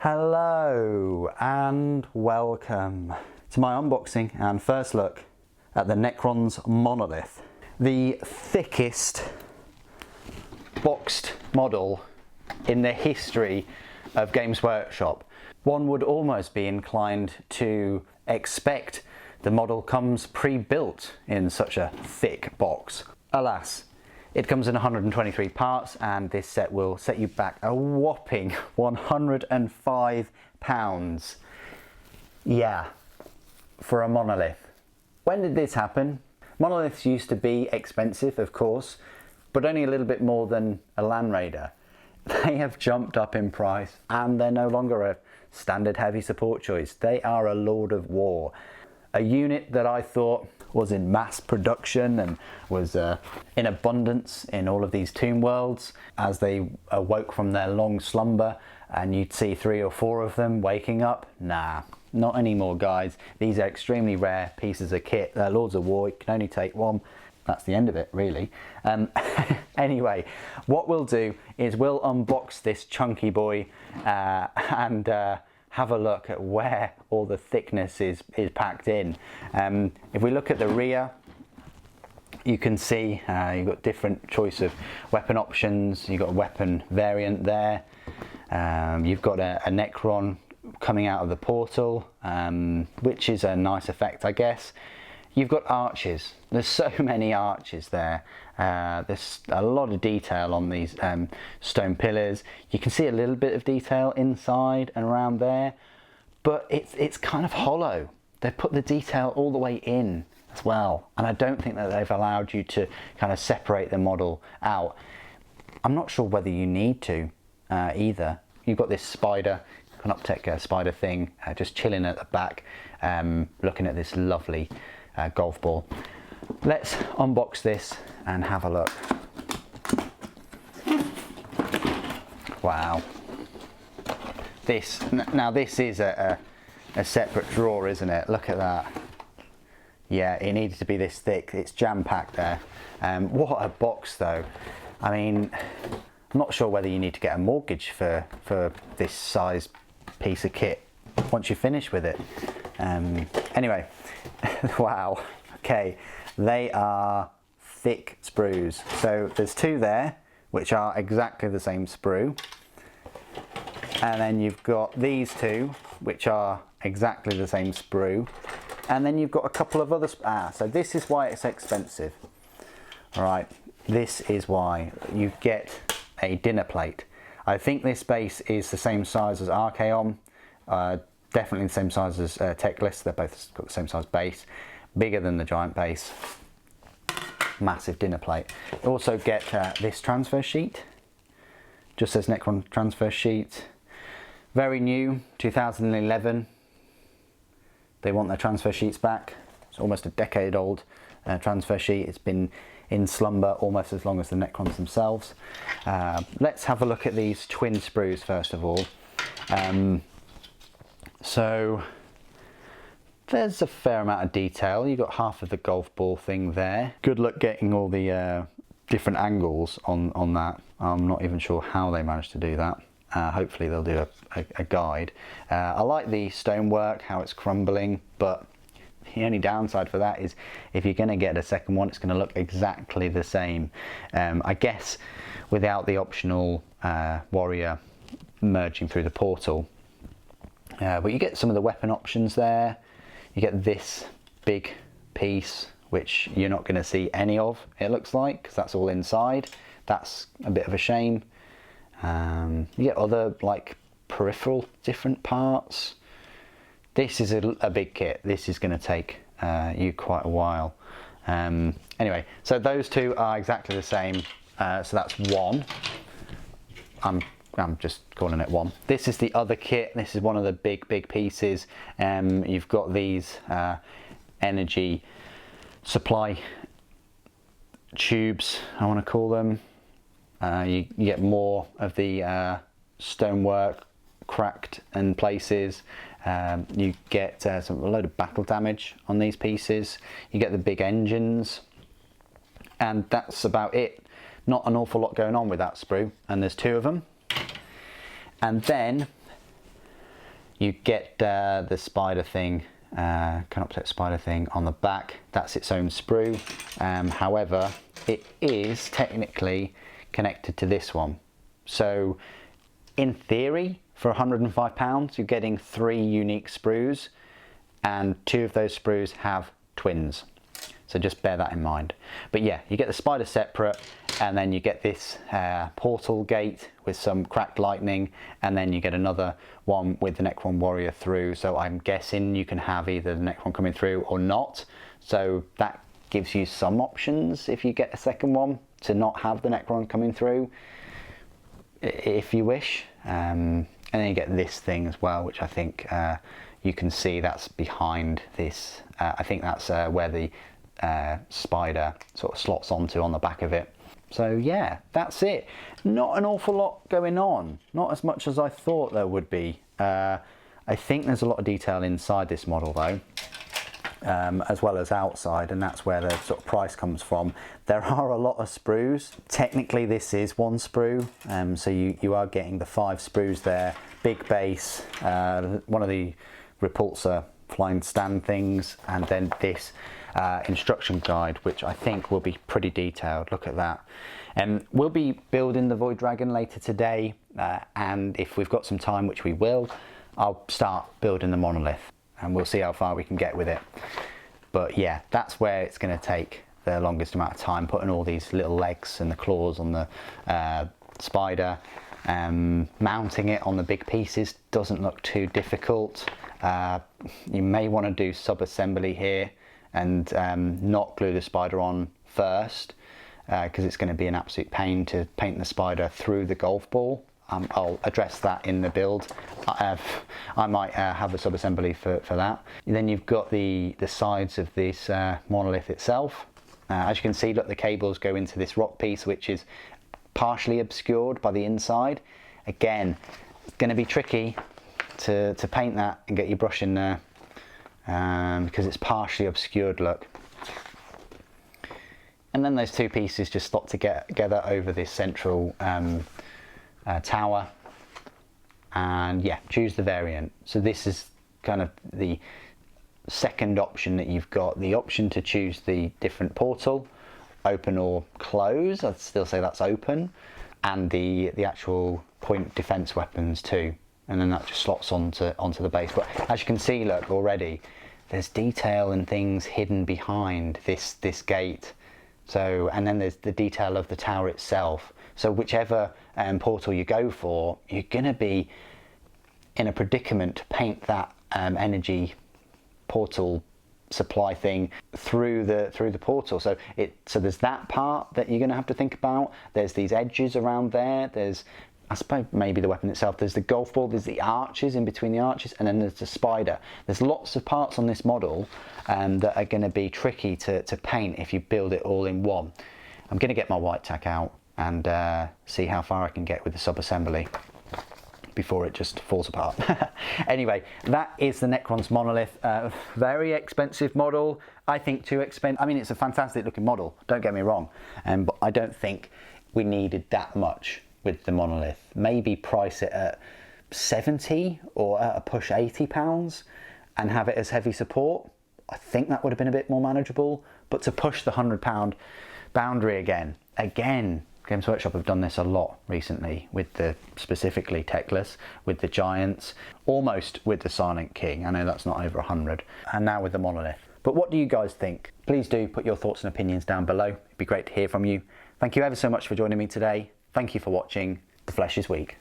Hello and welcome to my unboxing and first look at the Necrons Monolith, the thickest boxed model in the history of Games Workshop. One would almost be inclined to expect the model comes pre-built in such a thick box. Alas, it comes in 123 parts, and this set will set you back a whopping £105. Yeah, for a monolith. When did this happen? Monoliths used to be expensive, of course, but only a little bit more than a Land Raider. They have jumped up in price, and they're no longer a standard heavy support choice. They are a Lord of War. A unit that I thought was in mass production and was in abundance in all of these tomb worlds as they awoke from their long slumber, and you'd see 3 or 4 of them waking up. Nah, not anymore, guys. These are extremely rare pieces of kit. They're Lords of War. You can only take one. That's the end of it, really. Anyway, what we'll do is we'll unbox this chunky boy and have a look at where all the thickness is packed in. If we look at the rear, you can see you've got different choice of weapon options. You've got a weapon variant there. You've got a Necron coming out of the portal, which is a nice effect, I guess. You've got arches. There's so many arches there. There's a lot of detail on these stone pillars. You can see a little bit of detail inside and around there, but it's kind of hollow. They've put the detail all the way in as well, and I don't think that they've allowed you to kind of separate the model out. I'm not sure whether you need to either. You've got this spider, Canoptech spider thing, just chilling at the back, looking at this lovely golf ball. Let's unbox this and have a look. Wow. Now this is a separate drawer, isn't it? Look at that. Yeah, it needed to be this thick. It's jam-packed there. What a box though. I mean, I'm not sure whether you need to get a mortgage for this size piece of kit once you finish with it. Anyway, wow. Okay, they are thick sprues. So there's 2 there, which are exactly the same sprue. And then you've got these 2, which are exactly the same sprue. And then you've got a couple of other, so this is why it's expensive. All right, this is why you get a dinner plate. I think this base is the same size as Archaon, definitely the same size as Teclis. They're both got the same size base, bigger than the giant base. Massive dinner plate. You also get this transfer sheet, just says Necron transfer sheet. Very new, 2011. They want their transfer sheets back. It's almost a decade old transfer sheet. It's been in slumber almost as long as the Necrons themselves. Let's have a look at these twin sprues first of all. So there's a fair amount of detail. You've got half of the golf ball thing there. Good luck getting all the different angles on that. I'm not even sure how they managed to do that. Hopefully they'll do a guide. I like the stonework, how it's crumbling, but the only downside for that is if you're going to get a second one, it's going to look exactly the same. I guess without the optional warrior merging through the portal. But you get some of the weapon options there. You get this big piece, which you're not going to see any of, it looks like, because that's all inside. That's a bit of a shame. You get other like peripheral different parts. This is a big kit. This is going to take you quite a while. Anyway, so those 2 are exactly the same. So that's 1. I'm just calling it 1. This is the other kit. This is one of the big pieces. You've got these energy supply tubes, I want to call them. You get more of the stonework cracked in places. You get a load of battle damage on these pieces. You get the big engines, and that's about it. Not an awful lot going on with that sprue, and there's 2 of them. And then You get the spider thing, canoptek spider thing on the back. That's its own sprue. However, it is technically connected to this one. So in theory, for £105, you're getting 3 unique sprues, and 2 of those sprues have twins. So just bear that in mind. But yeah, you get the spider separate, and then you get this portal gate with some cracked lightning, and then you get another one with the Necron warrior through. So I'm guessing you can have either the Necron coming through or not. So that gives you some options if you get a second one to not have the Necron coming through, if you wish. And then you get this thing as well, which I think you can see that's behind this. I think that's where the spider sort of slots onto on the back of it. So yeah, that's it. Not an awful lot going on. Not as much as I thought there would be. I think there's a lot of detail inside this model though, as well as outside, and that's where the sort of price comes from. There are a lot of sprues. Technically this is one sprue, so you are getting the 5 sprues there. Big base, one of the repulsor flying stand things, and then this instruction guide, which I think will be pretty detailed. Look at that. We'll be building the Void Dragon later today, and if we've got some time, which we will, I'll start building the Monolith, and we'll see how far we can get with it. But yeah, that's where it's going to take the longest amount of time, putting all these little legs and the claws on the spider. Mounting it on the big pieces doesn't look too difficult. You may want to do sub-assembly here and not glue the spider on first, because it's going to be an absolute pain to paint the spider through the golf ball. I'll address that in the build. I might have a sub-assembly for that. Then you've got the sides of this monolith itself. As you can see, look, the cables go into this rock piece, which is partially obscured by the inside. Again, it's going to be tricky to paint that and get your brush in there, because it's partially obscured, look. And then those 2 pieces just slot together over this central tower, and yeah, choose the variant. So this is kind of the second option that you've got, the option to choose the different portal, open or close. I'd still say that's open, and the actual point defense weapons too, and then that just slots onto the base. But as you can see, look, already there's detail and things hidden behind this gate. So, and then there's the detail of the tower itself. So whichever portal you go for, you're gonna be in a predicament to paint that energy portal supply thing through the portal. So there's that part that you're going to have to think about. There's these edges around there. There's, I suppose, maybe the weapon itself. There's the golf ball. There's the arches in between the arches, and then there's the spider. There's lots of parts on this model that are going to be tricky to paint if you build it all in one. I'm going to get my white tack out and see how far I can get with the sub-assembly before it just falls apart. Anyway, that is the Necrons Monolith. Very expensive model. I think too expensive. I mean, it's a fantastic looking model, don't get me wrong, but I don't think we needed that much with the Monolith. Maybe price it at 70 or at a push £80 and have it as heavy support. I think that would have been a bit more manageable, but to push the £100 boundary again, Games Workshop have done this a lot recently with the specifically Techless, with the Giants, almost with the Silent King. I know that's not over 100, and now with the Monolith. But what do you guys think? Please do put your thoughts and opinions down below. It'd be great to hear from you. Thank you ever so much for joining me today. Thank you for watching. The flesh is weak.